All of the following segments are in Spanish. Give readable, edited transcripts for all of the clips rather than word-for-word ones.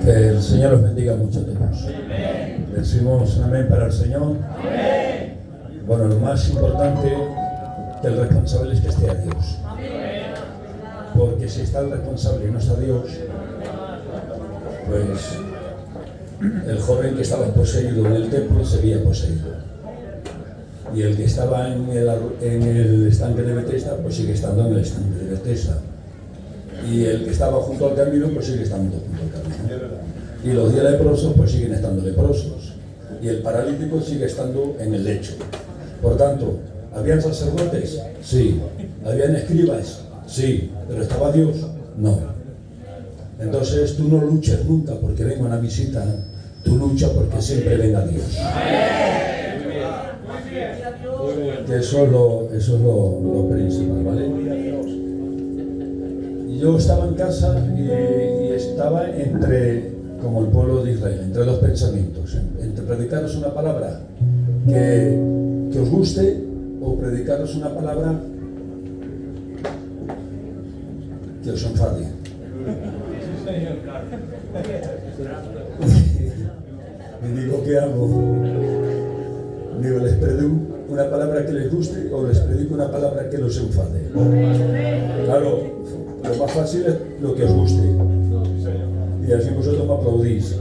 Que el Señor os bendiga mucho a todos. Decimos un amén para el Señor. Bueno, lo más importante, que el responsable es que esté a Dios. Porque si está el responsable y no está Dios, pues el joven que estaba poseído en el templo seguía poseído. Y el que estaba en el estanque de Betesda, pues sigue estando en el estanque de Betesda. Y el que estaba junto al camino, pues sigue estando junto al camino. Y los 10 leprosos, pues siguen estando leprosos. Y el paralítico sigue estando en el lecho. Por tanto, ¿habían sacerdotes? Sí. ¿Habían escribas? Sí. ¿Pero estaba Dios? No. Entonces tú no luches nunca porque venga una visita. Tú luchas porque siempre venga Dios. Que eso es lo principal, ¿vale? Yo estaba en casa y estaba entre, como el pueblo de Israel, entre dos pensamientos. Entre predicaros una palabra que os guste o predicaros una palabra que os enfade. Y digo, ¿qué hago? Digo, ¿les predico una palabra que les guste o les predico una palabra que los enfade? Claro, lo más fácil es lo que os guste. Y así vosotros me aplaudís.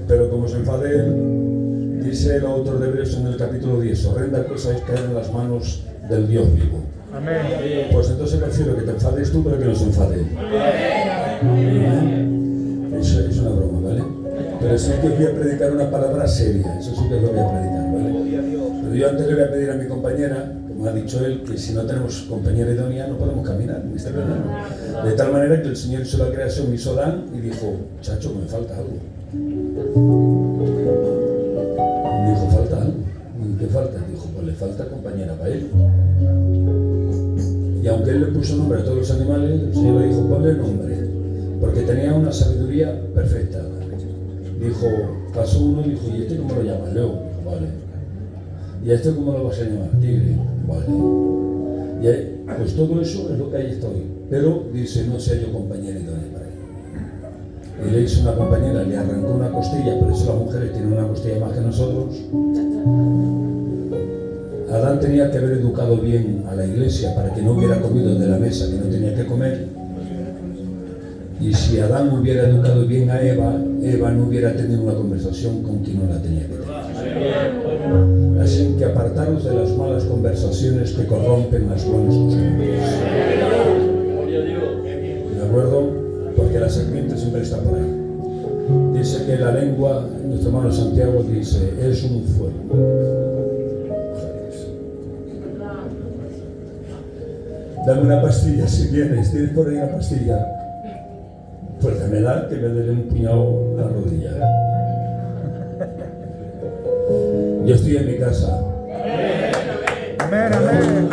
Pero como se enfade él, dice el autor de Hebreos en el capítulo 10, horrenda cosa es caer en las manos del Dios vivo. Amén. Pues entonces prefiero que te enfades tú, pero que no se enfade él. Eso es una broma, ¿vale? Pero sí que os voy a predicar una palabra seria, eso sí que os lo voy a predicar, ¿vale? Pero yo antes le voy a pedir a mi compañera, como ha dicho él, que si no tenemos compañera idónea no podemos caminar en este verano. De tal manera que el Señor hizo la creación, hizo Adán y dijo, chacho, me falta algo. Y dijo, falta algo. ¿Y qué falta? Dijo, pues le falta compañera para él. Y aunque él le puso nombre a todos los animales, el Señor le dijo, ponle nombre, porque tenía una sabiduría perfecta. Dijo, pasó uno y dijo, ¿y este cómo lo llamas? León. Dijo, vale. ¿Y a este cómo lo vas a llamar? Tigre. Vale. Y ahí, pues todo eso es lo que ahí estoy. Pero dice, no sea yo compañera idónea para él. Y le hizo una compañera, le arrancó una costilla, por eso las mujeres tienen una costilla más que nosotros. Adán tenía que haber educado bien a la iglesia para que no hubiera comido de la mesa que no tenía que comer. Y si Adán hubiera educado bien a Eva, Eva no hubiera tenido una conversación con quien no la tenía que tener. Así que apartaros de las malas conversaciones que corrompen las buenas costumbres. ¿De acuerdo? Porque la serpiente siempre está por ahí. Dice que la lengua, nuestro hermano Santiago dice, es un fuego. Dame una pastilla si vienes, tienes por ahí una pastilla. Pues dámela, que me dé un puñado a la rodilla. Yo estoy en mi casa. Amén, amén.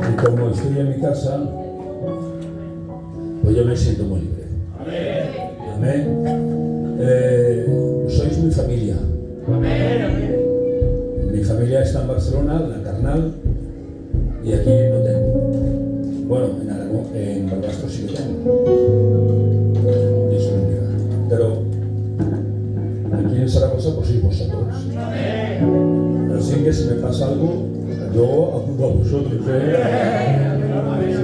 Y como estoy en mi casa, pues yo me siento muy libre. Amén. Sois mi familia. Mi familia está en Barcelona, la carnal, y aquí no tengo. Bueno, en Aragón, en Barbastro sí que tengo. Dios bendiga. Pero aquí en Zaragoza pues sois vosotros. Así que si me pasa algo, yo acudo a vosotros. Así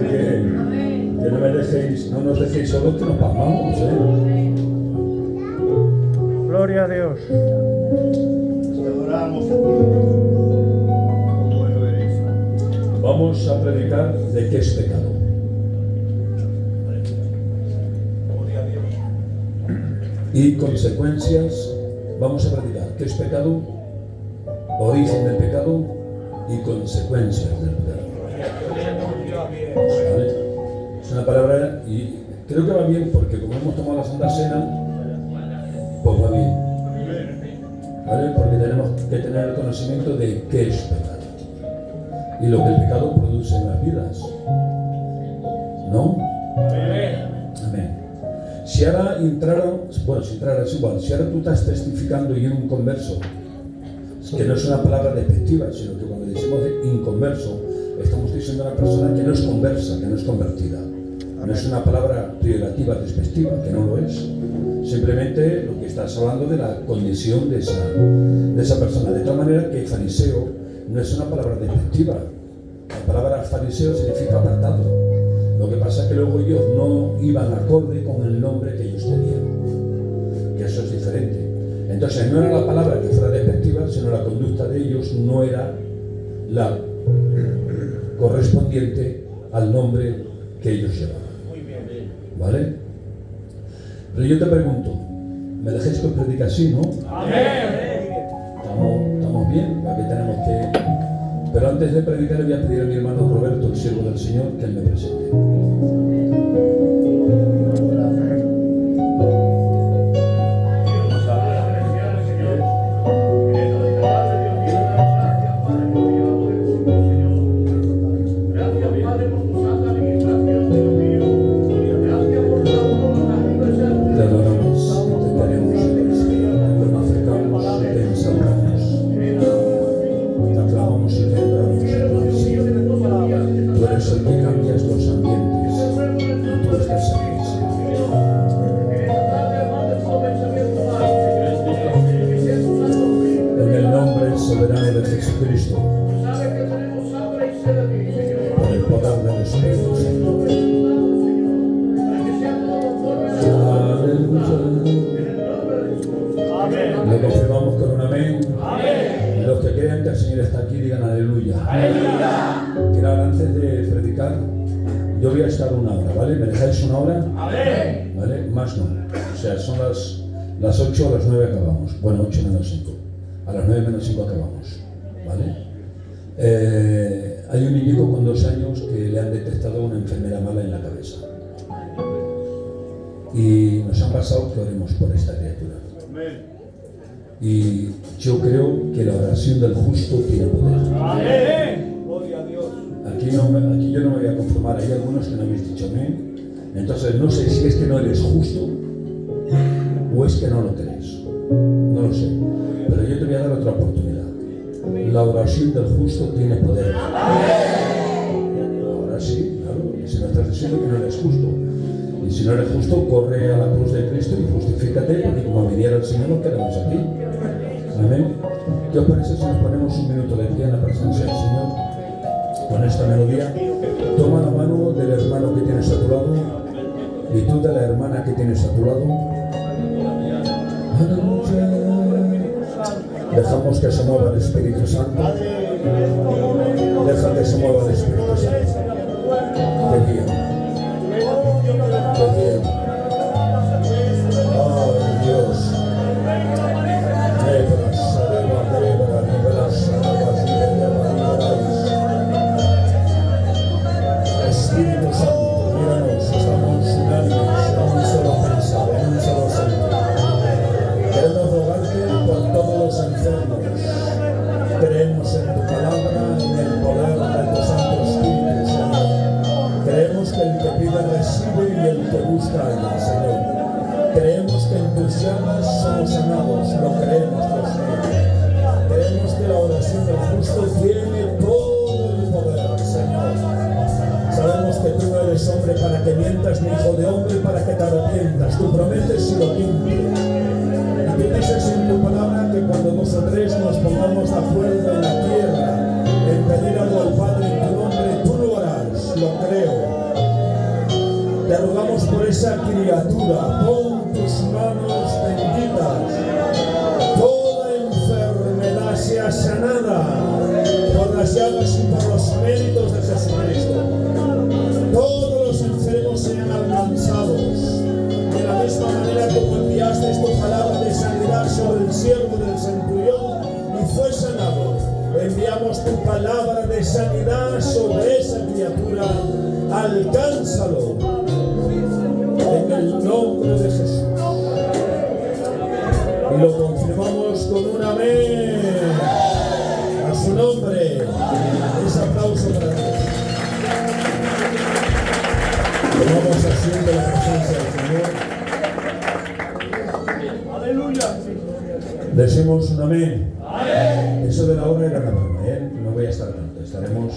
que no me dejéis, no nos dejéis solos, que nos pagamos. Gloria a Dios. Vamos a predicar de qué es pecado. Y consecuencias, vamos a predicar qué es pecado, origen del pecado y consecuencias del pecado. ¿Vale? Es una palabra y creo que va bien porque como hemos tomado la Santa Cena, pues va bien. ¿Vale? Porque tenemos que tener el conocimiento de qué es pecado y lo que el pecado produce en las vidas. ¿No? Amén. Si ahora entraron, bueno, si entraras igual, si ahora tú estás testificando y en un converso que no es una palabra despectiva, sino que cuando decimos inconverso, estamos diciendo a una persona que no es conversa, que no es convertida. No es una palabra peyorativa, despectiva, que no lo es. Simplemente lo que estás hablando de la condición de esa persona. De tal manera que fariseo no es una palabra despectiva. La palabra fariseo significa apartado. Lo que pasa es que luego ellos no iban acorde con el nombre que ellos tenían. Que eso es diferente. Entonces no era la palabra que fuera despectiva, sino la conducta de ellos no era la correspondiente al nombre que ellos llevaban. ¿Vale? Pero yo te pregunto, ¿me dejáis que os predique así, no? ¿Estamos bien? ¿Para qué tenemos que...? Pero antes de predicar, voy a pedir a mi hermano Roberto, el siervo del Señor, que él me presente. Lo confirmamos con un amén. Los que crean que el Señor está aquí, digan aleluya. Quiero ahora, antes de predicar, yo voy a estar una hora, ¿vale? ¿Me dejáis una hora? ¿Vale? Más no. O sea, son las 8 o las 9 acabamos. Bueno, 8 menos 5. A las 9 menos 5 acabamos. ¿Vale? Hay un niño con 2 años que le han detectado una enfermedad mala en la cabeza. Y nos han pasado que oremos por esta criatura. Y yo creo que la oración del justo tiene poder. Aquí yo no me voy a conformar. Hay algunos que no habéis dicho amén. Entonces no sé si es que no eres justo o es que no lo crees. No lo sé. Pero yo te voy a dar otra oportunidad. La oración del justo tiene poder. Ahora sí, claro. Y si no estás diciendo que no eres justo. Y si no eres justo, corre a la cruz de Cristo y justifícate, porque como viniera el Señor, nos quedamos aquí. Amén. ¿Qué os parece si nos ponemos un minuto de pie en la presencia del Señor con esta melodía? Toma la mano del hermano que tienes a tu lado y tú de la hermana que tienes a tu lado. Dejamos que se mueva el Espíritu Santo. Deja que se mueva el Espíritu Santo. Te guía. Te guía. Oh Dios. Espíritu Santo, míranos, estamos unánimes en un solo pensar, en un solo sentir. Queremos rogarte por todos los enfermos. Creemos en tu palabra, en el poder de tu Santo Espíritu, Señor. Creemos que el que pide recibe y el que busca halla, Señor. Creemos que en tus llagas somos sanados, lo creemos, Dios mío. Creemos que la oración del justo tiene todo el poder, Señor. Sabemos que tú no eres hombre para que mientas, ni hijo de hombre para que te arrepientas. Tú prometes y lo cumples. Y tú dices en tu palabra que cuando 2 o 3 nos pongamos de acuerdo en la tierra, en pedir algo al Padre en tu nombre, tú lo harás, lo creo. Te rogamos por esa criatura, pon tus manos benditas. Toda enfermedad sea sanada por las llagas y por los méritos de Jesucristo. Todos los enfermos sean alcanzados. De la misma manera como enviaste tu palabra de sanidad sobre el siervo del centurión y fue sanado, enviamos tu palabra de sanidad sobre esa criatura. Alcánzalo en el nombre de Jesús. Y lo confirmamos con un amén. A su nombre. Ese aplauso para Dios. Tomamos asiento en la presencia del Señor. Aleluya. Decimos un amén. a estar tanto, estaremos,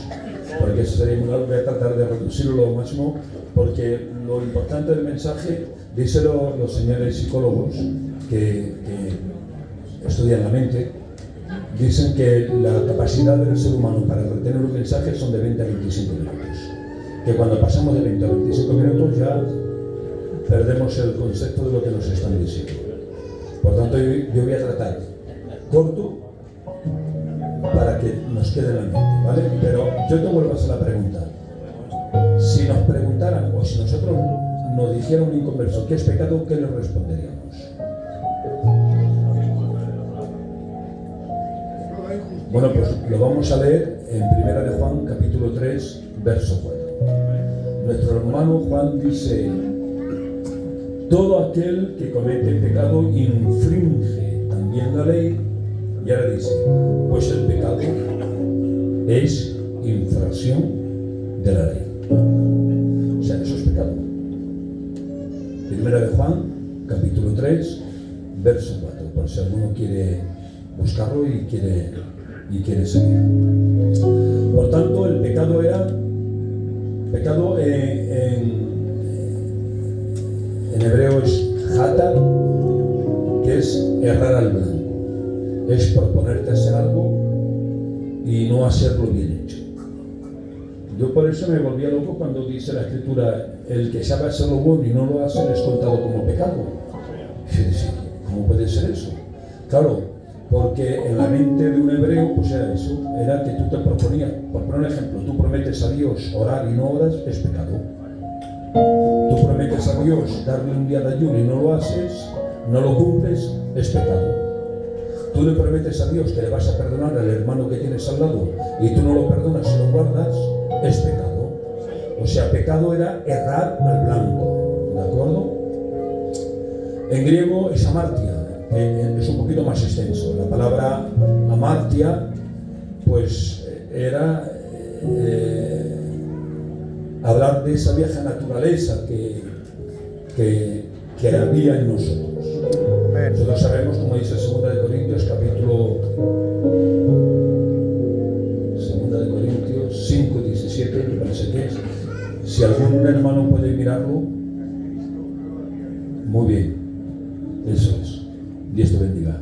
porque eso sería muy largo, voy a tratar de reducirlo lo máximo, porque lo importante del mensaje, díselo los señores psicólogos que estudian la mente, dicen que la capacidad del ser humano para retener un mensaje son de 20 a 25 minutos. Que cuando pasamos de 20 a 25 minutos ya perdemos el concepto de lo que nos están diciendo. Por tanto, yo voy a tratar corto para que nos quede en la mente, ¿vale? Pero yo te vuelvo a hacer la pregunta. Si nos preguntaran, o si nosotros nos dijera un inconverso, ¿qué es pecado?, ¿qué le responderíamos? Bueno, pues lo vamos a leer en 1 de Juan, capítulo 3, verso 4. Nuestro hermano Juan dice: todo aquel que comete pecado infringe también la ley. Y ahora dice: pues el pecado es infracción de la ley. O sea, eso es pecado. 1 de Juan, capítulo 3, verso 4. Por si alguno quiere buscarlo y quiere seguir. Por tanto, el pecado era pecado en hebreo es jata, que es errar al blanco, es proponerte hacer algo y no hacerlo bien hecho. Yo por eso me volvía loco cuando dice la escritura: el que sabe hacerlo bueno y no lo hace es contado como pecado. Y yo decía, ¿cómo puede ser eso? Claro, porque en la mente de un hebreo pues era eso, era que tú te proponías, por poner un ejemplo, tú prometes a Dios orar y no oras, es pecado. Tú prometes a Dios darle un día de ayuno y no lo haces, no lo cumples, es pecado. Tú le prometes a Dios que le vas a perdonar al hermano que tienes al lado y tú no lo perdonas y lo guardas, es pecado. O sea, pecado era errar al blanco, ¿de acuerdo? En griego es amartia. Es un poquito más extenso. La palabra amartia pues era hablar de esa vieja naturaleza que había en nosotros. Nosotros sabemos, como dice 2 de Corintios capítulo 5:17, me parece que es, si algún hermano puede mirarlo, muy bien, eso es. Dios te bendiga.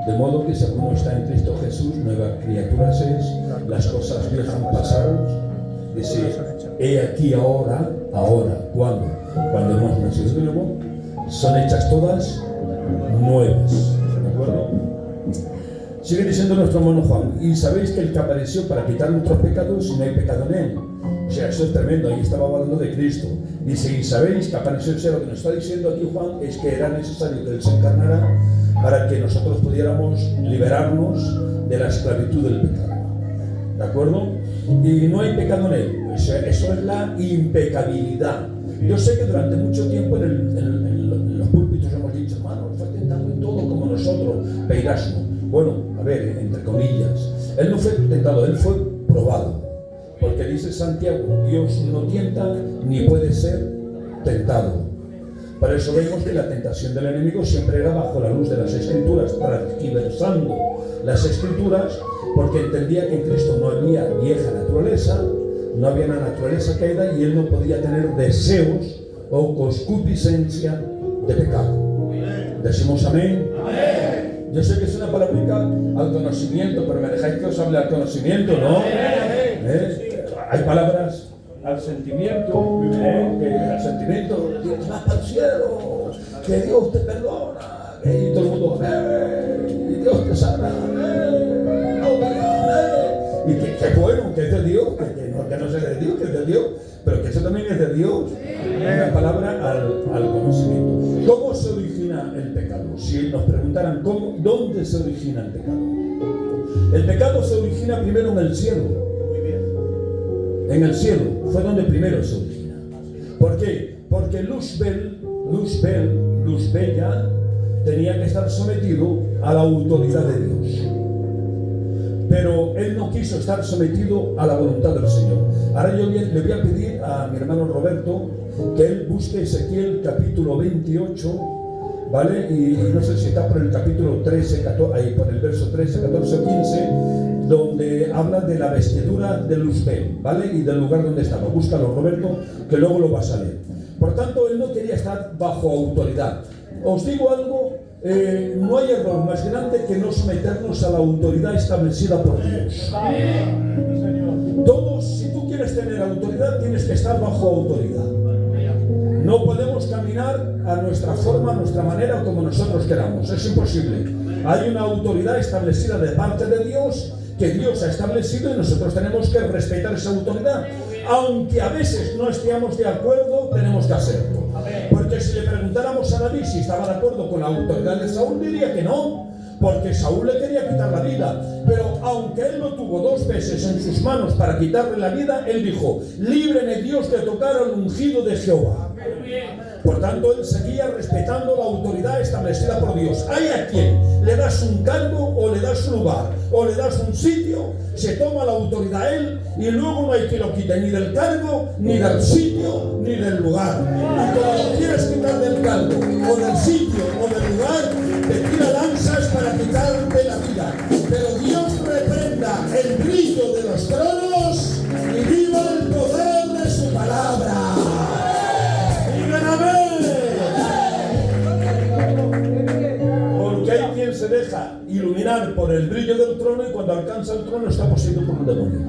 De modo que si alguno está en Cristo Jesús, nueva criatura es, las cosas viejas han pasado. Dice, he aquí ahora, ¿cuándo? Cuando hemos nacido de nuevo, son hechas todas nuevas. ¿De acuerdo? Sigue diciendo nuestro hermano Juan: y sabéis que el que apareció para quitar nuestros pecados, y no hay pecado en él. O sea, eso es tremendo. Ahí estaba hablando de Cristo. Dice: y sabéis que apareció el Señor. Lo que nos está diciendo aquí Juan es que era necesario que Él se encarnara para que nosotros pudiéramos liberarnos de la esclavitud del pecado. ¿De acuerdo? Y no hay pecado en Él. O sea, eso es la impecabilidad. Yo sé que durante mucho tiempo en los púlpitos hemos dicho: hermano, fue tentado en todo como nosotros, peirasmo. Bueno, a ver, entre comillas, Él no fue tentado, Él fue probado. Porque dice Santiago: Dios no tienta ni puede ser tentado. Por eso vemos que la tentación del enemigo siempre era bajo la luz de las Escrituras, transversando las Escrituras, porque entendía que en Cristo no había vieja naturaleza, no había una naturaleza caída, y Él no podía tener deseos o concupiscencia de pecado. ¿Decimos amén? Amén. Yo sé que es una palabrica al conocimiento, pero me dejáis que os hable al conocimiento, ¿no? Hay palabras al sentimiento, que al sentimiento, Dios vas para el cielo, que Dios te perdona, y todo el mundo, y Dios te sana, y que bueno, que es de Dios, que no sea de Dios, que es de Dios, pero que eso también es de Dios. Una palabra al conocimiento. ¿Cómo se origina el pecado? Si nos preguntaran ¿dónde se origina el pecado? El pecado se origina primero en el cielo. En el cielo fue donde primero se origina. ¿Por qué? Porque Luzbel ya tenía que estar sometido a la autoridad de Dios. Pero él no quiso estar sometido a la voluntad del Señor. Ahora yo le voy a pedir a mi hermano Roberto que él busque Ezequiel capítulo 28, ¿vale? Y no sé si está por el capítulo 13, 14, ahí por el verso 13, 14 o 15, donde habla de la vestidura de Luzbel, ¿vale? Y del lugar donde estaba. Búscalo, Roberto, que luego lo vas a leer. Por tanto, él no quería estar bajo autoridad. Os digo algo, no hay error más grande que no someternos a la autoridad establecida por Dios. Todos, si tú quieres tener autoridad, tienes que estar bajo autoridad. No podemos caminar a nuestra forma, a nuestra manera, como nosotros queramos. Es imposible. Hay una autoridad establecida de parte de Dios, que Dios ha establecido, y nosotros tenemos que respetar esa autoridad. Aunque a veces no estemos de acuerdo, tenemos que hacerlo. Porque si le preguntáramos a David si estaba de acuerdo con la autoridad de Saúl, diría que no, porque Saúl le quería quitar la vida. Pero aunque él lo tuvo 2 veces en sus manos para quitarle la vida, él dijo: líbreme Dios de tocar al ungido de Jehová. Por tanto, él seguía respetando la autoridad establecida por Dios. Hay a quien le das un cargo, o le das un lugar, o le das un sitio, se toma la autoridad a él, y luego no hay quien lo quite ni del cargo, ni del sitio, ni del lugar. Y cuando lo quieres quitar del cargo, o del sitio, o del lugar, te tira lanzas para quitarte la vida. Pero Dios reprenda el brillo de los tronos y viva el poder de su palabra. Porque hay quien se deja iluminar por el brillo del trono, y cuando alcanza el trono está poseído por un demonio.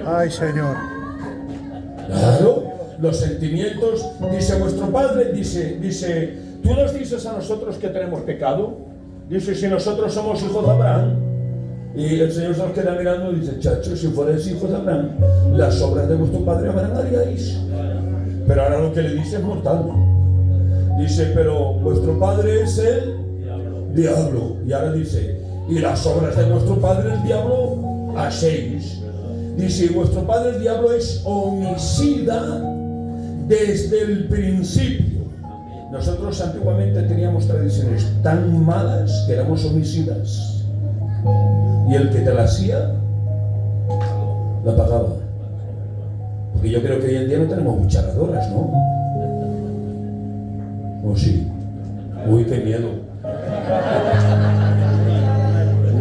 Ay, Señor. Claro, los sentimientos. Dice vuestro padre, dice, tú nos dices a nosotros que tenemos pecado. Dice, si nosotros somos hijos de Abraham. Y el Señor se nos queda mirando y dice: chacho, si fuerais hijos de Abraham, las obras de vuestro padre Abraham haríais. Pero ahora lo que le dice es mortal. Dice: pero vuestro padre es el diablo. Y ahora dice: y las obras de vuestro padre el diablo hacéis. Dice: y vuestro padre el diablo es homicida desde el principio. Nosotros antiguamente teníamos tradiciones tan malas que éramos homicidas. Y el que te la hacía, la pagaba. Porque yo creo que hoy en día no tenemos cucharadoras, ¿no? ¿O sí? Uy, qué miedo.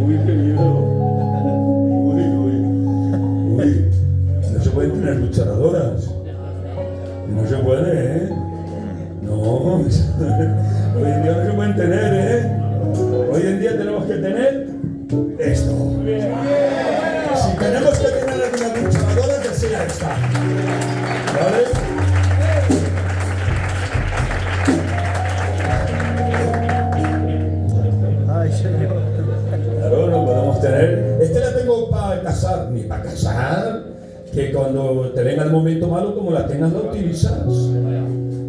Uy, qué miedo. Uy. No se pueden tener cucharadoras. No se puede, ¿eh? No. Hoy en día no se pueden tener, ¿eh? Hoy en día tenemos que tener esto. Si tenemos que tener alguna luchadora, que sea esta. ¿Vale? Ay, Señor. Claro, no podemos tener. La tengo para casar, ni para casar, que cuando te venga el momento malo, como la tengas, la utilizas.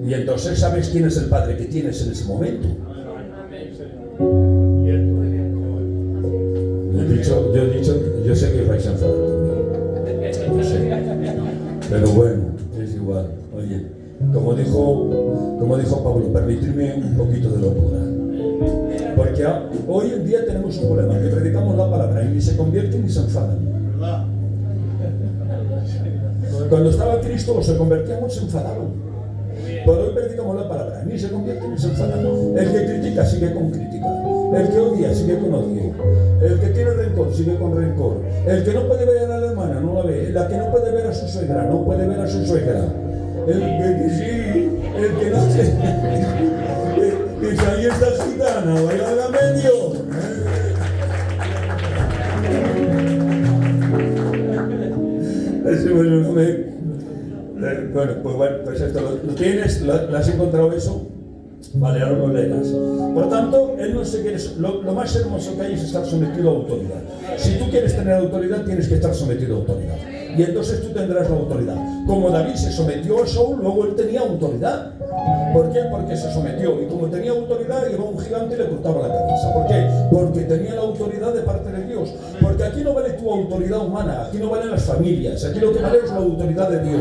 Y entonces sabes quién es el padre que tienes en ese momento. Yo sé que vais a enfadar conmigo. Yo sé. Pero bueno, es igual. Oye, como dijo Pablo, permitirme un poquito de locura. Porque hoy en día tenemos un problema, que predicamos la palabra y ni se convierten ni se enfadan. Cuando estaba Cristo, los se convertíamos, se enfadaban. Pero hoy predicamos la palabra, ni se convierten ni se enfadan. El que critica sigue con crítica. El que odia sigue con odio. El que tiene rencor sigue con rencor. El que no puede ver a la hermana no la ve. La que no puede ver a su suegra no puede ver a su suegra. El que sí, el que no se... Dice: ahí está gitana, vaya a medio. Pues esto lo tienes, ¿lo has encontrado eso? Vale, ahora lo leerás. Por tanto, él no se quiere. Lo más hermoso que hay es estar sometido a autoridad. Si tú quieres tener autoridad, tienes que estar sometido a autoridad. Y entonces tú tendrás la autoridad. Como David se sometió a Saúl, luego él tenía autoridad. ¿Por qué? Porque se sometió. Y como tenía autoridad, iba un gigante y le cortaba la cabeza. ¿Por qué? Porque tenía la autoridad de parte de Dios. Porque aquí no vale tu autoridad humana, aquí no valen las familias, aquí lo que vale es la autoridad de Dios.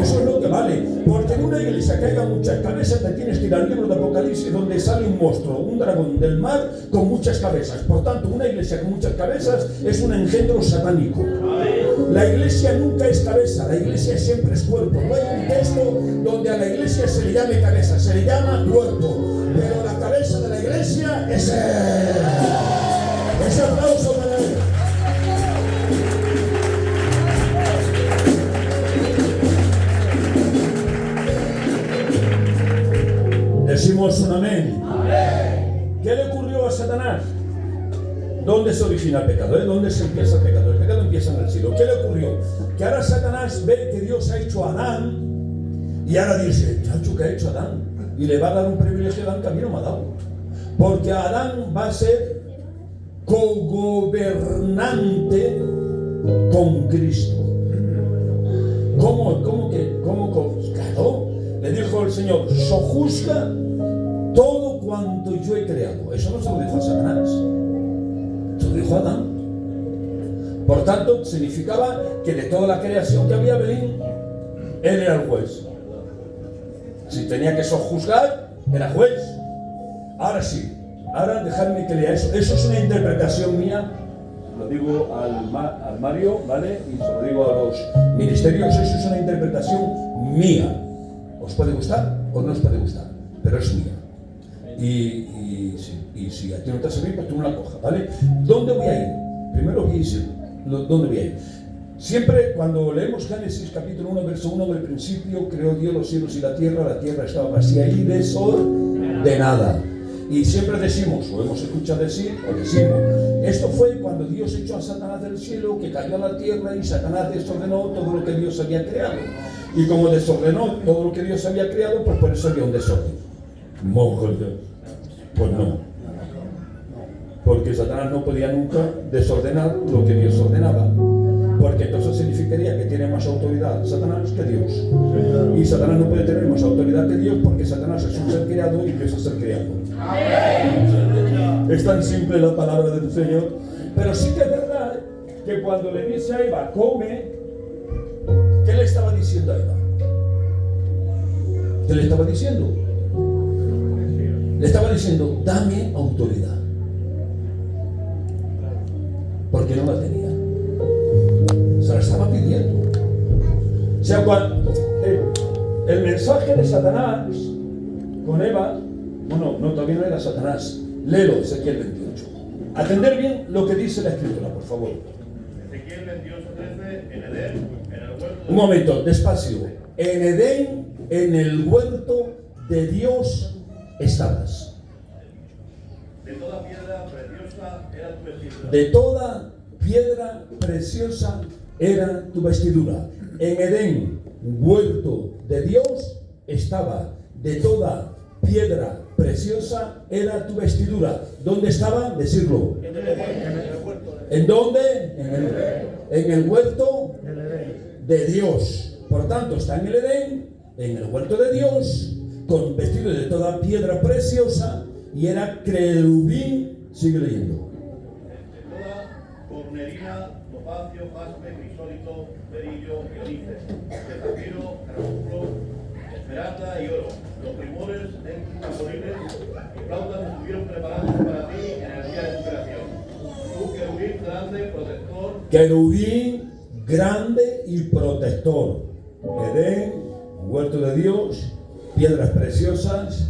Eso es lo que vale. Porque en una iglesia que haya muchas cabezas, te tienes que ir al libro de Apocalipsis, donde sale un monstruo, un dragón del mar con muchas cabezas. Por tanto, una iglesia con muchas cabezas es un engendro satánico. La iglesia nunca es cabeza, la iglesia siempre es cuerpo. No hay un texto donde a la iglesia se le llame cabeza, se le llama cuerpo. Pero la cabeza de la iglesia es él. Ese aplauso para él. Decimos un amén. ¿Qué le ocurrió a Satanás? ¿Dónde se origina el pecado? ¿Dónde se empieza el pecado? El pecado empieza en el cielo. ¿Qué le ocurrió? Que ahora Satanás ve que Dios ha hecho a Adán y ahora dice, chacho, ¿qué ha hecho Adán? Y le va a dar un privilegio a Adán que a mí no me ha dado. Porque Adán va a ser cogobernante con Cristo. ¿Cómo? Claro, le dijo el Señor, sojuzga todo cuanto yo he creado. Eso no se lo dijo a Satanás, se lo dijo a Adán. Por tanto, significaba que de toda la creación que había, Belín, él era el juez. Si tenía que sojuzgar, era juez. Ahora sí, ahora dejadme que lea eso. Eso es una interpretación mía. Lo digo al Mario, ¿vale? Y se lo digo a los ministerios. Eso es una interpretación mía. ¿Os puede gustar o no os puede gustar? Pero es mía. Y si a ti no te hace bien, pues tú no la cojas, ¿vale? ¿Dónde voy a ir? Primero voy a decir, ¿dónde voy a ir? Siempre cuando leemos Génesis capítulo 1, verso 1, del principio creó Dios los cielos y la tierra estaba vacía y desordenada. Y siempre decimos, o hemos escuchado decir, o decimos, esto fue cuando Dios echó a Satanás del cielo, que cayó a la tierra y Satanás desordenó todo lo que Dios había creado. Y como desordenó todo lo que Dios había creado, pues por eso había un desorden. Pues no. Porque Satanás no podía nunca desordenar lo que Dios ordenaba. Porque entonces significaría que tiene más autoridad Satanás que Dios. Y Satanás no puede tener más autoridad que Dios porque Satanás es un ser creado y Dios es ser creado. Es tan simple la palabra del Señor. Pero sí que es verdad que cuando le dice a Eva, come, ¿qué le estaba diciendo a Eva? ¿Qué le estaba diciendo? Le estaba diciendo, dame autoridad. Porque no la tenía. Se la estaba pidiendo. O sea, cuando el mensaje de Satanás con Eva, bueno, no, todavía no era Satanás. Léelo, Ezequiel 28. Atender bien lo que dice la Escritura, por favor. Ezequiel 28:13, en Edén, en el huerto. Un momento, despacio. En Edén, en el huerto de Dios estabas. De toda piedra preciosa era tu vestidura. De toda piedra preciosa era tu vestidura. En Edén, huerto de Dios, estaba. De toda piedra preciosa era tu vestidura. ¿Dónde estaba? Decirlo. ¿En dónde? En el huerto de Dios. Por tanto, está en el Edén, en el huerto de Dios, con vestido de toda piedra preciosa, y era querubín. Sigue leyendo. De toda cornerina, topacio, jaspe, crisólito, berillo y ónice, de zafiro, carbunclo, esmeralda y oro. Los primores disponibles y flautas estuvieron preparados para ti en el día de tu creación. Tú, querubín grande, protector. Querubín grande y protector. Edén, huerto de Dios, piedras preciosas,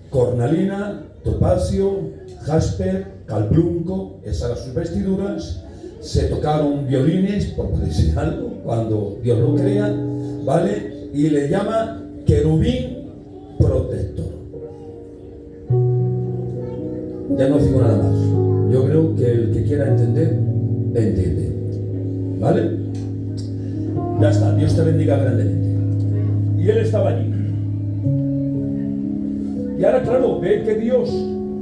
cornalina, topacio, jaspe, calbrunco, esas eran sus vestiduras. Se tocaron violines, por decir algo, cuando Dios lo crea, ¿vale? Y le llama querubín protector. Ya no digo nada más. Yo creo que el que quiera entender, entiende. ¿Vale? Ya está, Dios te bendiga grandemente. Y él estaba allí. Y ahora, claro, ve que Dios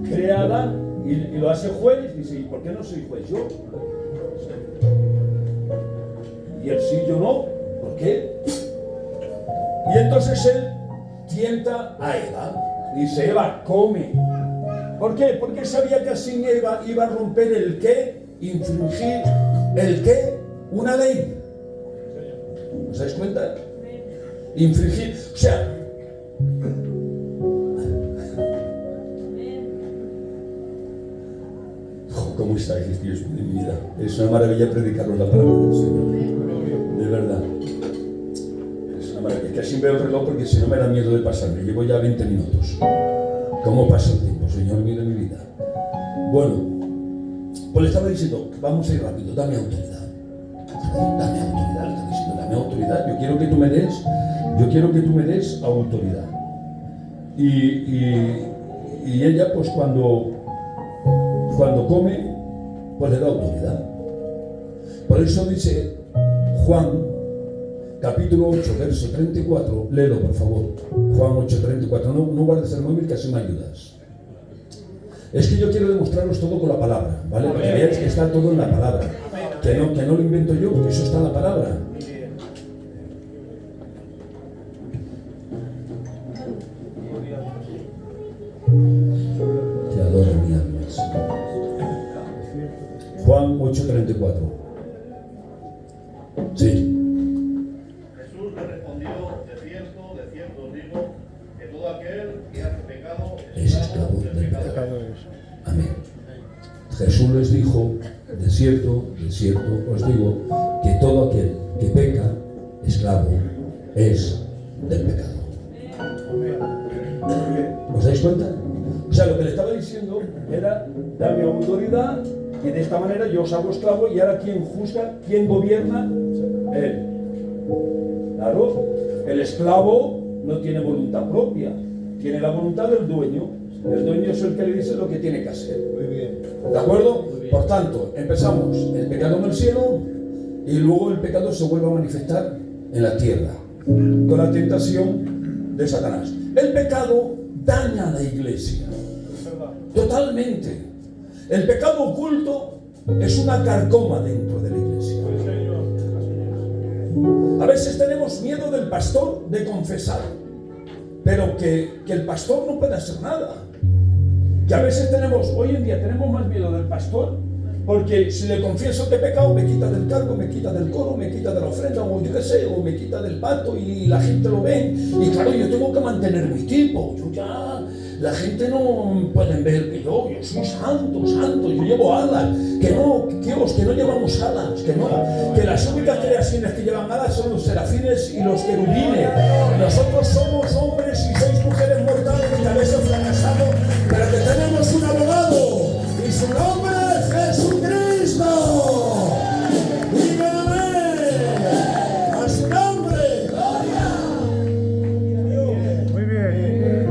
crea a Adán y lo hace juez. Dice, ¿y por qué no soy juez yo? Y él sí, yo no. ¿Por qué? Y entonces él tienta a Eva. Dice, Eva, come. ¿Por qué? Porque sabía que así Eva iba a romper el qué, infringir el qué, una ley. ¿Os dais cuenta? Infringir, o sea, ¿cómo estáis, Dios de mi vida? Es una maravilla predicaros la palabra del Señor. De verdad. Es una maravilla. Es que así veo el reloj porque si no me da miedo de pasarme. Llevo ya 20 minutos. ¿Cómo pasa el tiempo, Señor mío de mi vida? Bueno, Pues le estaba diciendo, vamos a ir rápido, dame autoridad. Dame autoridad, le estaba diciendo, dame autoridad. Yo quiero que tú me des autoridad. Y ella, pues cuando come, pues le da autoridad. Por eso dice Juan, capítulo 8, verso 34, léelo por favor. Juan 8, 34, no guardes el móvil que así me ayudas. Es que yo quiero demostraros todo con la palabra, ¿vale? Para que veáis que está todo en la palabra. Que no lo invento yo, que eso está en la palabra. Te adoro, mi alma, Señor. Juan 8:34. Sí. Jesús le respondió, de cierto os digo, que todo aquel que hace pecado Es esclavo del pecado. Pecado es. Amén. Jesús les dijo, de cierto os digo, que todo aquel que peca, esclavo, es del pecado. ¿Os dais cuenta? O sea, lo que le estaba diciendo era, dame autoridad y de esta manera yo os hago esclavo y ahora ¿quién juzga? ¿Quién gobierna? Él. Claro, el esclavo no tiene voluntad propia, tiene la voluntad del dueño. El dueño es el que le dice lo que tiene que hacer. Muy bien. ¿De acuerdo? Por tanto, empezamos el pecado en el cielo y luego el pecado se vuelve a manifestar en la tierra con la tentación de Satanás. El pecado daña a la iglesia totalmente. El pecado oculto es una carcoma dentro de la iglesia. A veces tenemos miedo del pastor de confesar, pero que el pastor no puede hacer nada. Que a veces hoy en día tenemos más miedo del pastor, porque si le confieso que he pecado, me quita del cargo, me quita del coro, me quita de la ofrenda, o yo qué sé, o me quita del pacto y la gente lo ve. Y claro, yo tengo que mantener mi tipo. La gente no puede ver que yo soy santo, yo llevo alas, que no llevamos alas, que las únicas creaciones que llevan alas son los serafines y los querubines. Nosotros somos hombres y sois mujeres mortales que a veces fracasamos, pero que tenemos un abogado y su nombre es Jesucristo. Dígame a su nombre. Muy bien.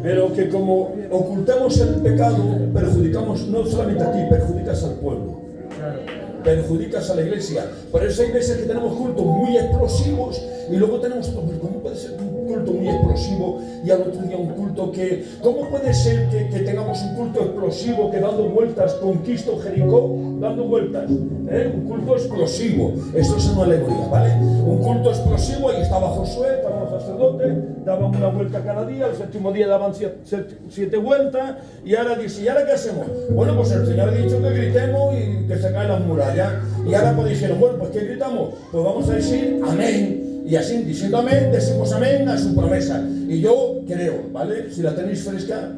Pero que como ocultamos el pecado, perjudicamos no solamente a ti, perjudicas al pueblo, perjudicas a la iglesia. Por eso hay veces que tenemos cultos muy explosivos y luego tenemos, ¿cómo puede ser un culto muy explosivo y al otro día un culto que, ¿cómo puede ser que tengamos un culto explosivo que dando vueltas conquisto Jericó, dando vueltas? Un culto explosivo, esto es una alegoría, ¿vale? Un culto explosivo, ahí estaba Josué, estaba los sacerdotes, daban una vuelta cada día, el séptimo día daban 7 vueltas, y ahora dice, ¿y ahora qué hacemos? Bueno, pues el Señor ha dicho que gritemos y que se caen las murallas, y ahora pues dijeron, bueno, pues ¿qué gritamos? Pues vamos a decir amén. Y así, diciendo amén, decimos amén a su promesa. Y yo creo, ¿vale? Si la tenéis fresca,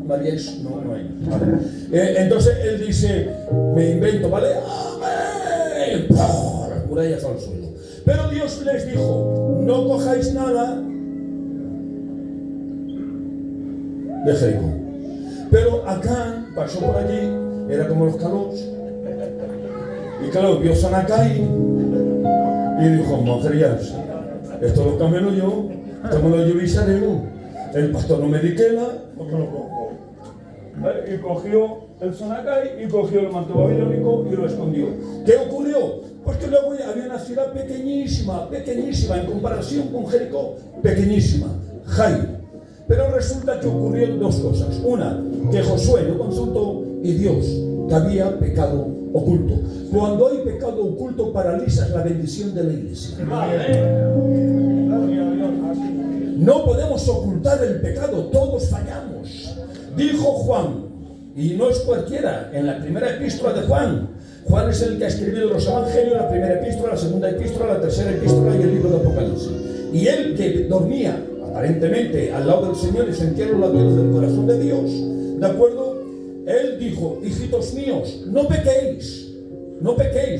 María no hay, ¿vale? Entonces él dice, me invento, ¿vale? ¡Amén! ¡Pah! Las murallas al suelo. Pero Dios les dijo, no cojáis nada de Jericó. Pero Acán pasó por allí, era como los calos, y claro, vio San Acay y dijo, monjerías, esto lo camelo yo, esto me lo llevo y salero, el pastor no me diquela, porque lo cojo. Y cogió el San Acay y cogió el manto babilónico y lo escondió. ¿Qué ocurrió? Pues que luego había una ciudad pequeñísima, en comparación con Jericó, pequeñísima, Jai. Pero resulta que ocurrieron dos cosas. Una, que Josué lo consultó y Dios, que había pecado oculto. Cuando hay pecado oculto, paralizas la bendición de la iglesia. No podemos ocultar el pecado, todos fallamos. Dijo Juan, y no es cualquiera, en la primera epístola de Juan es el que ha escrito los evangelios, la primera epístola, la segunda epístola, la tercera epístola y el libro de Apocalipsis. Y él que dormía aparentemente al lado del Señor y sentía los latidos del corazón de Dios, ¿de acuerdo? Él dijo, hijitos míos, no pequéis,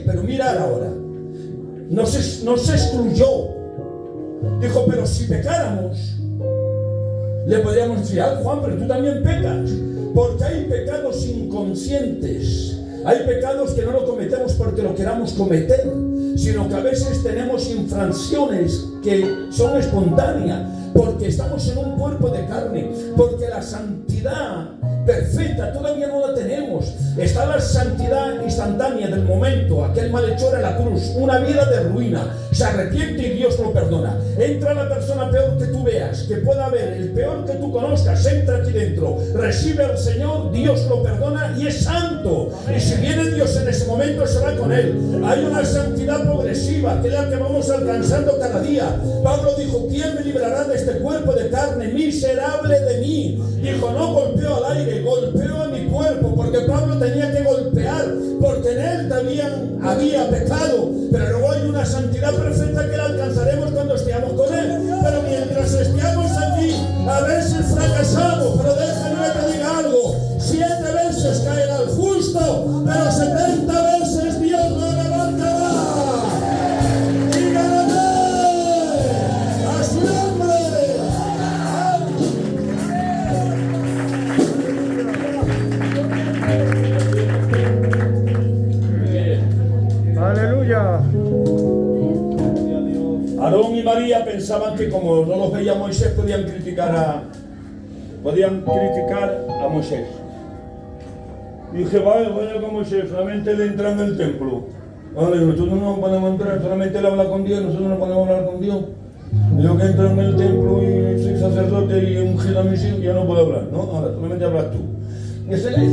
pero mirad ahora, no se excluyó. Dijo, pero si pecáramos, le podríamos decir, Juan, pero tú también pecas, porque hay pecados inconscientes Hay pecados que no lo cometemos porque lo queramos cometer, sino que a veces tenemos infracciones que son espontáneas, porque estamos en un cuerpo de carne, porque la santidad perfecta todavía no la tenemos. Está la santidad instantánea del momento, aquel malhechor en la cruz, una vida de ruina, se arrepiente y Dios lo perdona. Entra la persona peor que tú veas, que pueda haber, el peor que tú conozcas, entra aquí dentro, recibe al Señor, Dios lo perdona y es santo. Y si viene Dios en ese momento, se va con él. Hay una santidad progresiva, que es la que vamos alcanzando cada día. Pablo dijo: ¿quién me librará de este cuerpo de carne? Miserable de mí. Dijo: no golpeo al aire, golpeo a mi cuerpo, porque Pablo tenía que golpear, porque en él también había pecado, pero luego hay una santidad perfecta que la alcanzaremos cuando estemos con él. Pero mientras estemos aquí, a veces fracasamos. Pero déjame que te diga algo: 7 veces caerá el justo, pero 70 veces Dios lo levantará. Dígame a su nombre. Aleluya. Aarón y María pensaban que como no los veía Moisés podían criticar a Moisés. Y dije: vaya con Moisés, solamente él entra en el templo. Vale, nosotros no podemos entrar, solamente él habla con Dios, nosotros no podemos hablar con Dios. Yo que entro en el templo y soy sacerdote y ungido a mis hijos, ya no puedo hablar, ¿no? Ahora solamente hablas tú.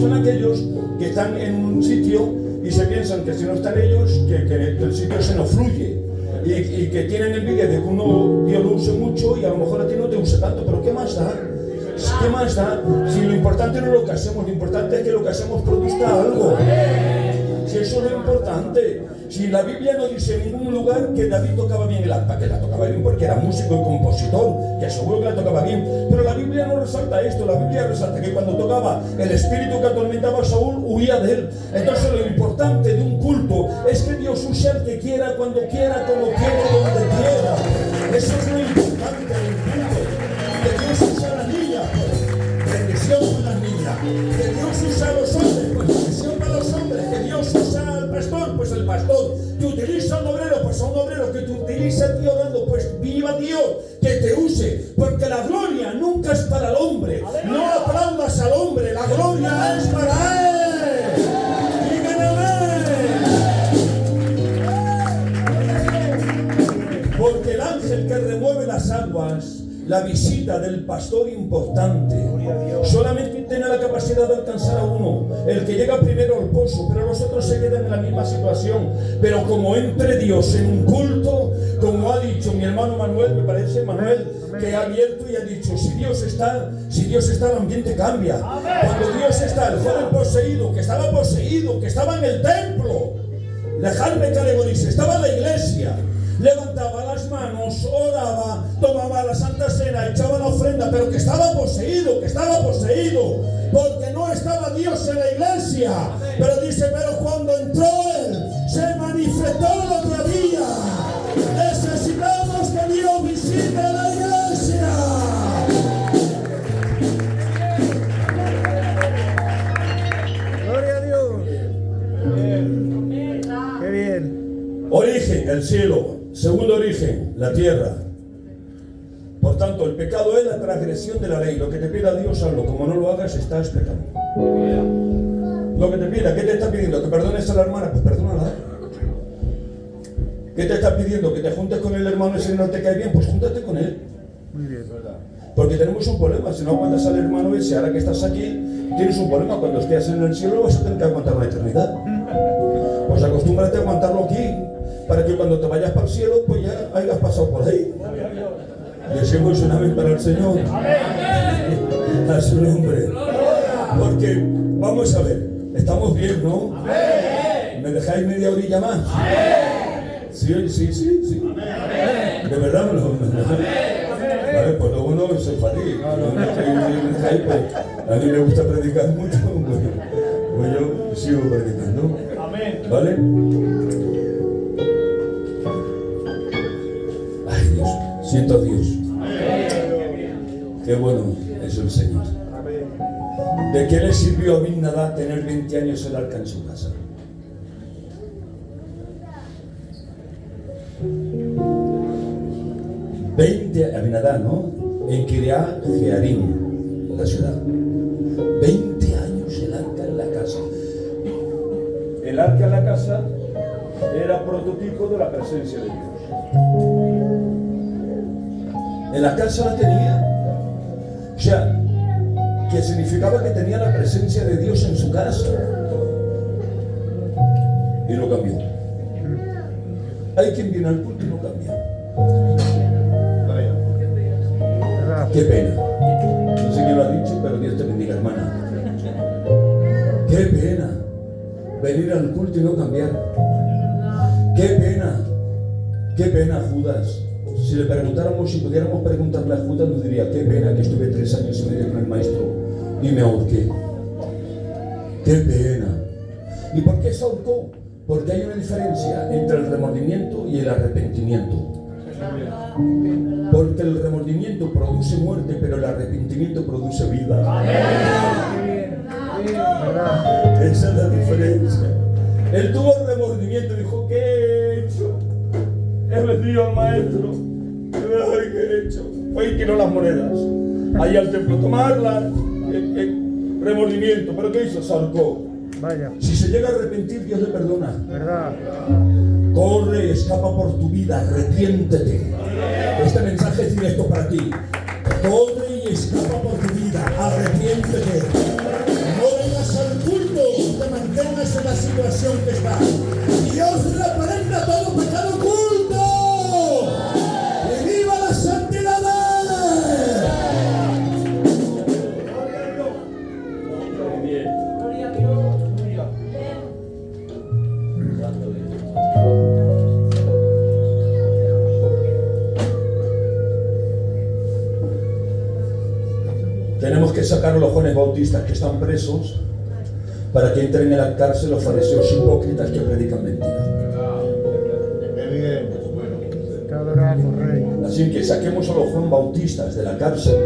Son aquellos que están en un sitio y se piensan que si no están ellos, que el sitio se nos fluye. Y que tienen envidia de que uno, Dios lo use mucho y a lo mejor a ti no te use tanto, pero ¿qué más da? ¿Qué más da? Si lo importante no es lo que hacemos, lo importante es que lo que hacemos produzca algo. Si eso es lo importante. Si la Biblia no dice en ningún lugar que David tocaba bien el arpa, que la tocaba bien porque era músico y compositor, que seguro que la tocaba bien, pero la Biblia no resalta esto. La Biblia resalta que cuando tocaba, el espíritu que atormentaba a Saúl huía de él. Entonces lo importante de un culto es que Dios use al que quiera, cuando quiera, como quiera, donde quiera. Eso es lo importante del culto. Que Dios use a las niñas, pues bendición para las niñas. Que Dios use a los hombres, pues bendición para los hombres. Que Dios use al pastor, pues el pastor. Que utiliza a un obrero, pues a un obrero. Que te utiliza a ti orando, pues viva Dios, que te use. Porque la gloria nunca es para el hombre. No aplaudas al hombre, la gloria es para él. Porque el ángel que remueve las aguas, la visita del pastor importante, solamente tiene la capacidad de alcanzar a uno, el que llega primero al pozo, pero los otros se quedan en la misma situación. Pero como entre Dios en un culto, como ha dicho mi hermano Manuel, me parece Manuel, que ha abierto y ha dicho: si Dios está, el ambiente cambia. Cuando Dios está, el joven poseído, que estaba en el templo, dejadme que alegorice, estaba en la iglesia, levantaba las manos, oraba, tomaba la Santa Cena, echaba la ofrenda, pero que estaba poseído, porque no estaba Dios en la iglesia. Pero dice: pero cuando entró él, se manifestó lo que había. Necesitamos que Dios visite la iglesia. Gloria a Dios. Qué bien. Origen, el cielo. Segundo origen, la tierra. Por tanto, el pecado es la transgresión de la ley. Lo que te pida Dios, hazlo. Como no lo hagas, estás pecando. Lo que te pida, ¿qué te está pidiendo? ¿Que perdones a la hermana? Pues perdónala. ¿Qué te está pidiendo? ¿Que te juntes con el hermano ese que no te cae bien? Pues júntate con él. Muy bien. Porque tenemos un problema. Si no aguantas al hermano ese, ahora que estás aquí, tienes un problema. Cuando estés en el cielo vas a tener que aguantar la eternidad. Pues acostúmbrate a aguantarlo aquí, para que cuando te vayas para el cielo, pues ya hayas pasado por ahí. Decimos un amén para el Señor. A su nombre. Porque, vamos a ver, estamos bien, ¿no? ¿Me dejáis media horilla más? Sí. De verdad me lo vale, pues luego no se fatiga. A mí me gusta predicar mucho, pues yo sigo predicando. ¿Vale? Ay, Dios, siento a Dios. Qué bueno es el Señor. ¿De qué le sirvió a Abinadab tener 20 años el arca en su casa? Abinadab, ¿no? En Kiriat Jearim, la ciudad. 20 años el arca en la casa. El arca en la casa era prototipo de la presencia de Dios. En la casa la tenía. O sea, que significaba que tenía la presencia de Dios en su casa. Y lo cambió. Hay quien viene al culto y no cambia. Qué pena. No sé quién lo ha dicho, pero Dios te bendiga, hermana. Qué pena venir al culto y no cambiar. Qué pena. Qué pena, Judas. Si le preguntáramos, si pudiéramos preguntarle a Judas, nos diría: qué pena que estuve 3 años y medio con el maestro y me ahorqué. Qué pena. ¿Y por qué se ahorcó? Porque hay una diferencia entre el remordimiento y el arrepentimiento. Porque el remordimiento produce muerte, pero el arrepentimiento produce vida. Esa es la diferencia. Él tuvo remordimiento y dijo: ¿qué he hecho? He vendido al maestro. Ay, ¿qué he hecho? Hoy quiero las monedas. Ahí al templo, tomarlas. Remordimiento. ¿Pero qué hizo? Se ahorcó. Vaya. Si se llega a arrepentir, Dios le perdona. ¿Verdad? Corre, escapa por tu vida, arrepiéntete. Este mensaje es directo para ti. Corre y escapa por tu vida, arrepiéntete. No vengas al culto, te mantengas en la situación que estás. Dios reprenda todo pecado oculto. ¡Y viva la santidad! Tenemos que sacar a los jóvenes bautistas que están presos para que entren en la cárcel los fariseos hipócritas que predican mentiras. Te adoramos, Rey. Así que saquemos a los jóvenes bautistas de la cárcel,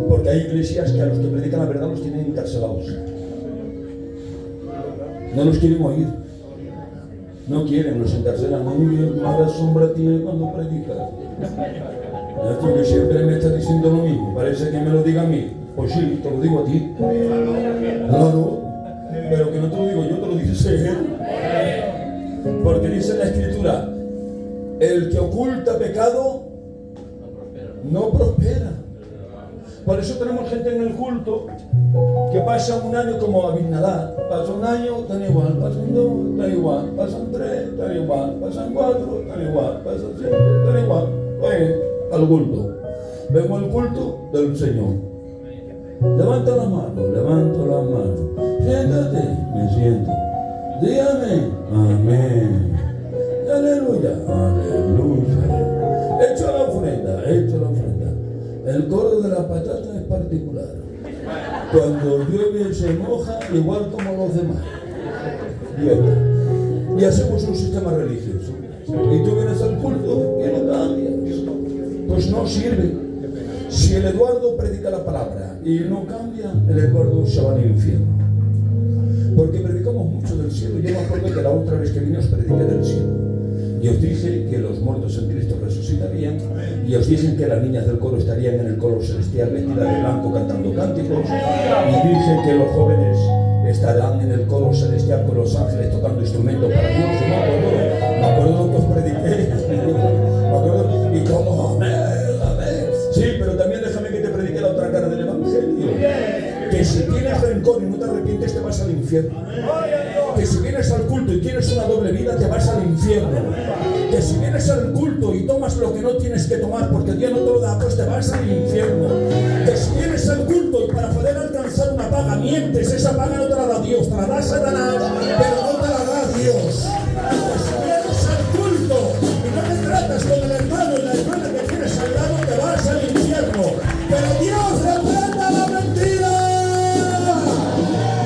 porque hay iglesias que a los que predican la verdad los tienen encarcelados. No los quieren oír. No quieren, los encarcelan. Muy mala sombra tiene cuando predica. Esto que siempre me está diciendo lo mismo, parece que me lo diga a mí. Pues sí, te lo digo a ti. Claro, pero que no te lo digo yo, te lo dice él. Porque dice en la Escritura: el que oculta pecado no prospera. Por eso tenemos gente en el culto que pasa un año como Abinadab. Pasa un año, tan igual, pasan 2, tan igual, pasan 3, tan igual, pasan 4, tan igual, pasan 5, tan igual. Oye, al culto. Vengo al culto del Señor. Levanta las manos, levanto las manos. Siéntate, me siento. Dígame, amén. Aleluya, aleluya. Echo la ofrenda, echo la ofrenda. El coro de la patata es particular. Cuando llueve se moja igual como los demás. Y hacemos un sistema religioso. Y tú vienes al culto y no cambias. Pues no sirve. Si el Eduardo predica la palabra y no cambia, el Eduardo se va al infierno. Porque predicamos mucho del cielo. Yo me acuerdo que la otra vez que vine os prediqué del cielo. Y os dije que los muertos en Cristo resucitarían. Y os dije que las niñas del coro estarían en el coro celestial vestidas de blanco cantando cánticos. Y dije que los jóvenes estarán en el coro celestial con los ángeles tocando instrumentos para Dios. Me acuerdo lo que os prediqué. Me acuerdo. Y como, amén. Sí, pero también déjame que te predique la otra cara del Evangelio. Que si tienes rencor y no te arrepientes, te vas al infierno. Que si vienes al culto y tienes una doble vida, te vas al infierno. Que si vienes al culto y tomas lo que no tienes que tomar porque Dios no te lo da, pues te vas al infierno. Que si vienes al culto y para poder alcanzar una paga mientes, esa paga no te la da Dios, te la da Satanás, pero no te la da Dios. Que si vienes al culto y no te tratas con el hermano y la hermana que tienes al lado, te vas al infierno. Pero Dios reprenda la mentira.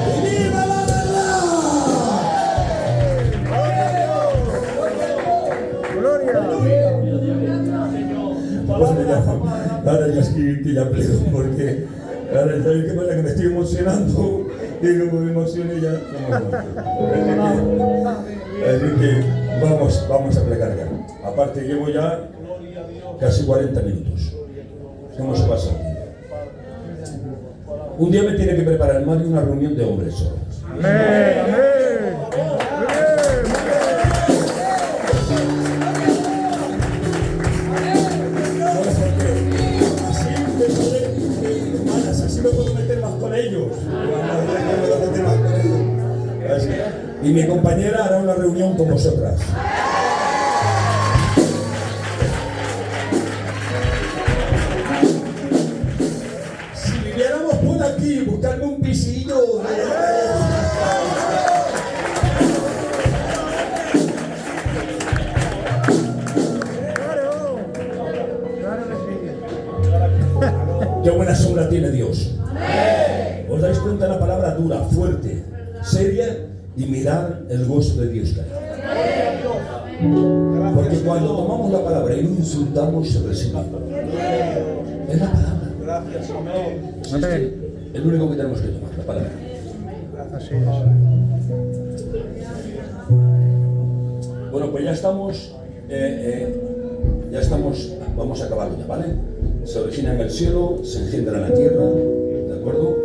¡Y viva la verdad! ¡Gloria! Bueno, ahora ya es que ya plego porque Ahora, ¿sabes qué pasa? Que me estoy emocionando y como me emocioné ya. Así que vamos a plegar ya. Aparte, llevo ya casi 40 minutos. ¿Cómo se pasa? Un día me tiene que preparar Mario una reunión de hombres solos. Amén, amén. Así me puedo meter más con ellos. Y mi compañera hará una reunión con vosotras. Si viviéramos por aquí, buscarme un pisillo. Qué buena sombra tiene Dios. ¿Os dais cuenta? La palabra dura, fuerte, seria, y mirar el gozo de Dios que hay. Porque cuando tomamos la palabra y no insultamos, se recibe. Es la palabra. Gracias, amén. Es el único que tenemos que tomar, la palabra. Así es. Bueno, pues ya estamos, vamos a acabarlo ya, ¿vale? Se origina en el cielo, se engendra en la tierra, ¿de acuerdo?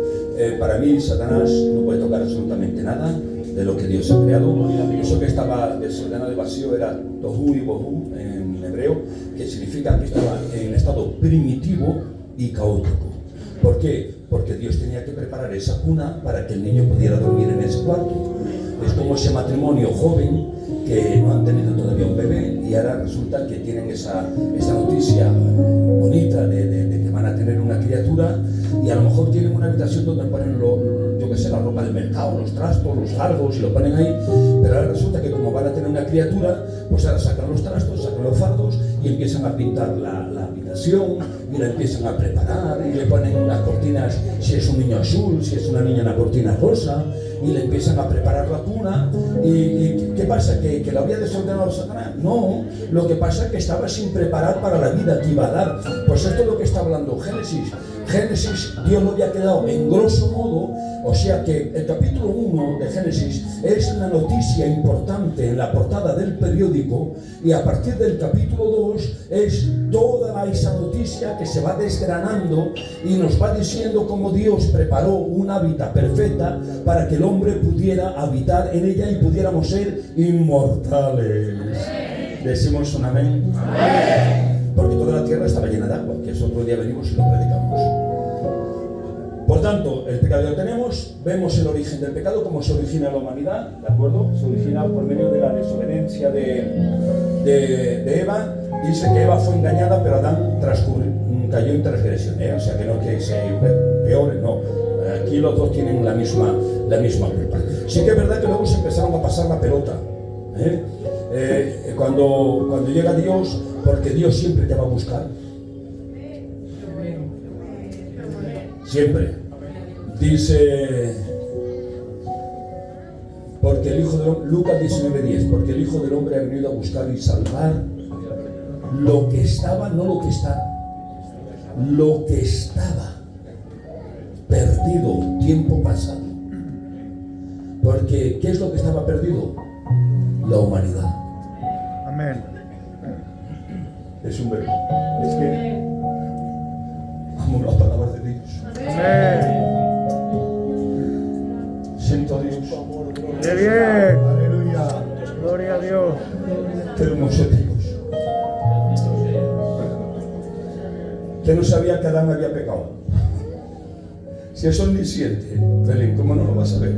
Para mí, Satanás no puede tocar absolutamente nada de lo que Dios ha creado. Eso que estaba desordenado y vacío era tohu y bohu en hebreo, que significa que estaba en estado primitivo y caótico. ¿Por qué? Porque Dios tenía que preparar esa cuna para que el niño pudiera dormir en ese cuarto. Es como ese matrimonio joven que no han tenido todavía un bebé y ahora resulta que tienen esa noticia bonita de que van a tener una criatura, y a lo mejor tienen una habitación donde ponen la ropa del mercado, los trastos, los fardos, y lo ponen ahí, pero ahora resulta que como van a tener una criatura, pues ahora sacan los trastos, sacan los fardos y empiezan a pintar la habitación y la empiezan a preparar y le ponen unas cortinas, si es un niño azul, si es una niña, una cortina rosa, y le empiezan a preparar la cuna. ¿Y qué pasa? ¿Que la había desordenado Satanás? No, lo que pasa es que estaba sin preparar para la vida que iba a dar. Pues esto es lo que está hablando Génesis. Génesis, Dios lo había quedado en grosso modo, o sea que el capítulo 1 de Génesis es una noticia importante en la portada del periódico, y a partir del capítulo 2 es toda esa noticia que se va desgranando y nos va diciendo cómo Dios preparó un hábitat perfecta para que el hombre pudiera habitar en ella y pudiéramos ser inmortales. Decimos un amén. Amén. Porque toda la tierra estaba llena de agua, que eso otro día venimos y lo predicamos. Por tanto, el pecado ya lo tenemos, vemos el origen del pecado, cómo se origina la humanidad, ¿de acuerdo? Se origina por medio de la desobediencia de Eva. Dice que Eva fue engañada, pero Adán cayó en transgresión, o sea que no que se peor, no. Aquí los dos tienen la misma culpa. Sí que es verdad que luego se empezaron a pasar la pelota, cuando llega Dios, porque Dios siempre te va a buscar. Siempre. Dice, porque el Hijo del Hombre, Lucas 19:10, porque el Hijo del Hombre ha venido a buscar y salvar lo que estaba, no lo que está, lo que estaba perdido tiempo pasado. Porque, ¿qué es lo que estaba perdido? La humanidad. Amén. Es un verbo. Es que amo las palabras de Dios. Amén. Siento a Dios. ¡Qué bien! Aleluya. Gloria a Dios. Qué hermoso Dios. Que no sabía que Adán había pecado. Si es omnisciente, Belén, ¿cómo no lo vas a ver?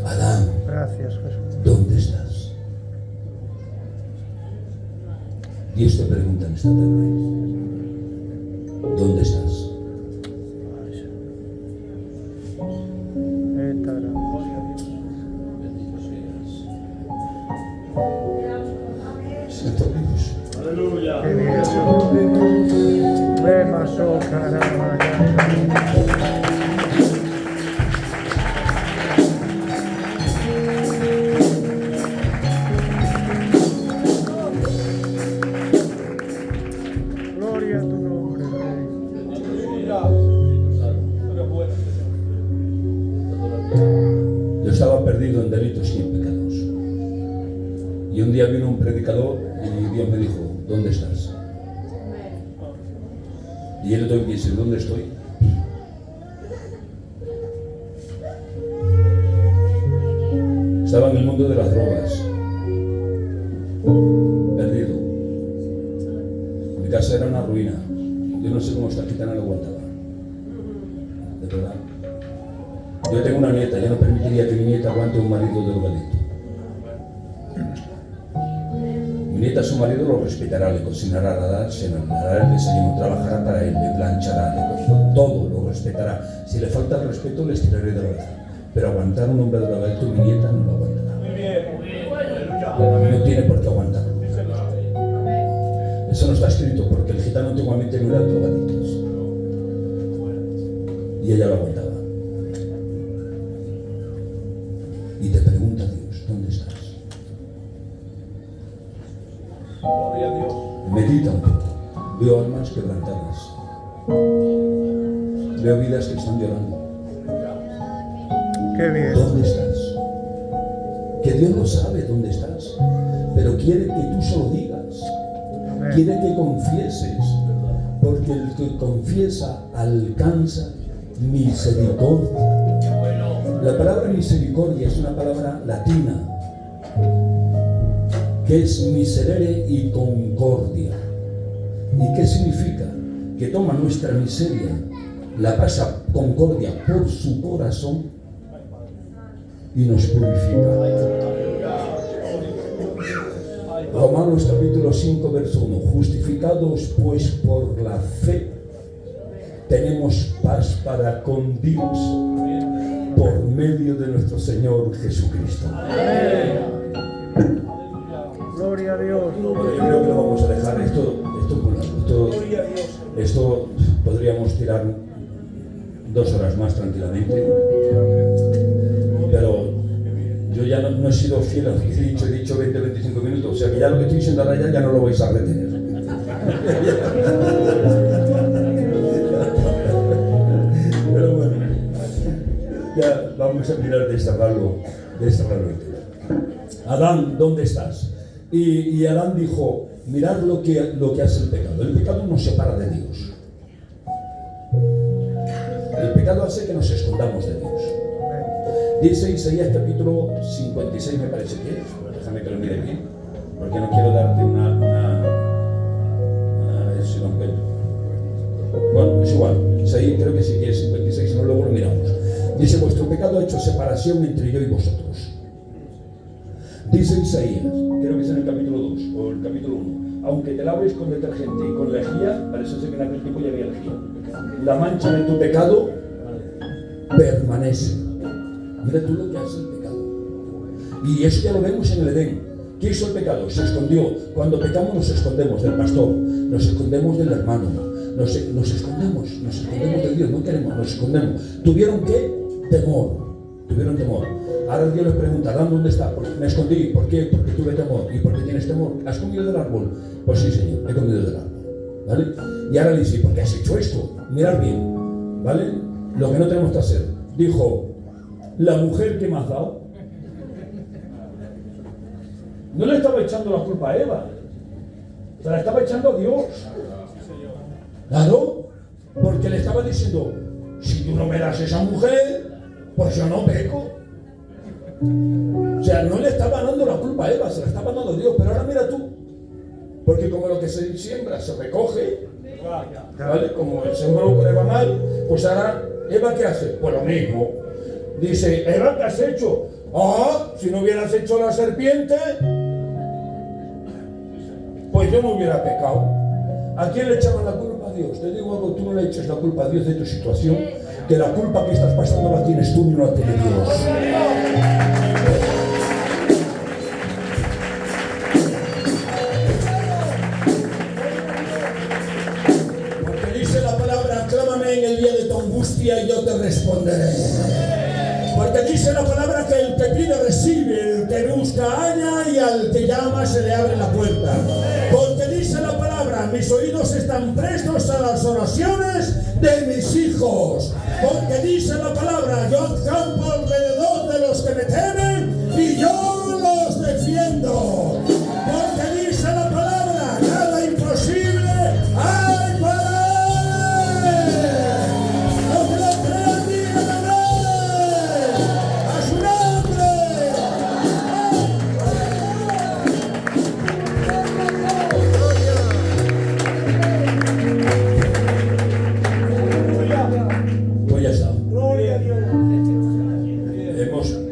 Adán, gracias, Jesús. ¿Dónde estás? Dios te pregunta en esta tarde, ¿dónde estás? Siento Dios. Aleluya. Gloria a tu nombre. estaba perdido en delitos y en pecados. Y un día vino un predicador y Dios me dijo, ¿dónde estás? Y él le tuvo que decir, ¿dónde estoy? Estaba en el mundo de las drogas, perdido. Mi casa era una ruina. Yo no sé cómo esta gitana lo aguantaba. De verdad. Yo tengo una nieta, yo no permitiría que mi nieta aguante un marido drogadicto. Mi nieta, su marido lo respetará, le cocinará, le dará el desayuno, trabajará para él, le planchará, todo lo respetará. Si le falta el respeto, le estiraré de la oreja. Pero aguantar un hombre drogadicto, mi nieta no lo aguantará. No tiene por qué aguantarlo. Eso no está escrito porque el gitano antiguamente no era drogadictos. Y ella lo aguantaba. Y te pregunta Dios, ¿dónde estás? Gloria a Dios. Medita un poco. Veo almas quebrantadas. Veo vidas que están llorando. Qué bien. ¿Dónde estás? Que Dios no sabe dónde estás, pero quiere que tú se lo digas. Amén. Quiere que confieses, porque el que confiesa alcanza misericordia. La palabra misericordia es una palabra latina que es miserere y concordia. ¿Y qué significa? Que toma nuestra miseria, la pasa concordia por su corazón y nos purifica. Romanos capítulo 5 verso 1. Justificados pues por la fe tenemos paz para con Dios por medio de nuestro Señor Jesucristo. Gloria a Dios. Bueno, yo creo que lo vamos a dejar. Esto podríamos tirar 2 horas más tranquilamente. Pero yo ya no he sido fiel a lo que he dicho 20-25 minutos. O sea que ya lo que estoy diciendo ahora ya no lo vais a retener. Pero bueno, ya vamos a mirar de desterrarlo. Adán, ¿dónde estás? Y Adán dijo, mirad lo que hace el pecado. El pecado nos separa de Dios. El pecado hace que nos escondamos de Dios. Dice Isaías capítulo 56, me parece que es. Déjame que lo mire bien, porque no quiero darte bueno, es igual. Isaías creo que sí que es 56, si no luego lo miramos. Dice, vuestro pecado ha hecho separación entre yo y vosotros. Dice Isaías, creo que es en el capítulo 2 o el capítulo 1, aunque te laves con detergente y con lejía, parece ser que en aquel tiempo ya había lejía, la mancha de tu pecado permanece. Mira tú lo que hace el pecado. Y eso ya lo vemos en el Edén. ¿Qué hizo el pecado? Se escondió. Cuando pecamos nos escondemos del pastor, nos escondemos del hermano, nos escondemos de Dios, no queremos, nos escondemos. ¿Tuvieron qué? Tuvieron temor. Ahora Dios les pregunta, Adán, ¿dónde está? Me escondí. ¿Por qué? Porque tuve temor. ¿Y por qué tienes temor? ¿Has comido del árbol? Pues sí, Señor, he comido del árbol. ¿Vale? Y ahora le dice, ¿por qué has hecho esto? Mirad bien, ¿vale? Lo que no tenemos que hacer. Dijo, la mujer que me has dado. No le estaba echando la culpa a Eva, se la estaba echando a Dios. Claro, porque le estaba diciendo, si tú no me das esa mujer, pues yo no peco. O sea, no le estaba dando la culpa a Eva, se la estaba dando a Dios. Pero ahora mira tú, porque como lo que se siembra se recoge, ¿vale? Como el sembró con Eva mal, pues ahora Eva ¿qué hace? Pues lo mismo. Dice, Eva, ¿qué has hecho? Si no hubieras hecho la serpiente, pues yo no hubiera pecado. ¿A quién le echaban la culpa? A Dios. Te digo algo, tú no le eches la culpa a Dios de tu situación, que la culpa que estás pasando la tienes tú y no la tiene Dios. Porque dice la palabra, clámame en el día de tu angustia y yo te responderé. Porque dice la palabra que el que pide recibe, el que busca halla y al que llama se le abre la puerta. Porque dice la palabra, mis oídos están prestos a las oraciones de mis hijos. Porque dice la palabra, yo campo alrededor de los que que me temen y yo los defiendo. Porque dice la palabra, nada imposible hay para él. Los que lo crean, digan amén. A su nombre. Pues ya está.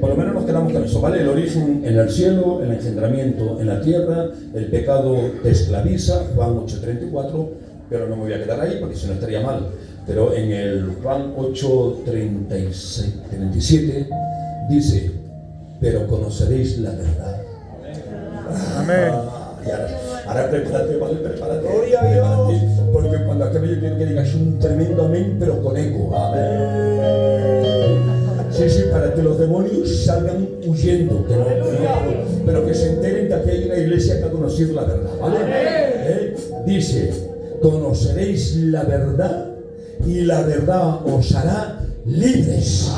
Por lo menos nos quedamos con eso, ¿vale? El origen en el cielo, el engendramiento en la tierra, el pecado te esclaviza, Juan 8:34, pero no me voy a quedar ahí porque si no estaría mal. Pero en el Juan 8:37 dice, pero conoceréis la verdad. Amén. Y ahora prepárate, ¿vale? Prepárate. Gloria a Dios. Prepárate, porque cuando acabe yo quiero que digas un tremendo amén, pero con eco. Amén. Sí, para que los demonios salgan huyendo, pero que se enteren de que hay una iglesia que ha conocido la verdad, ¿vale? Dice, conoceréis la verdad y la verdad os hará libres.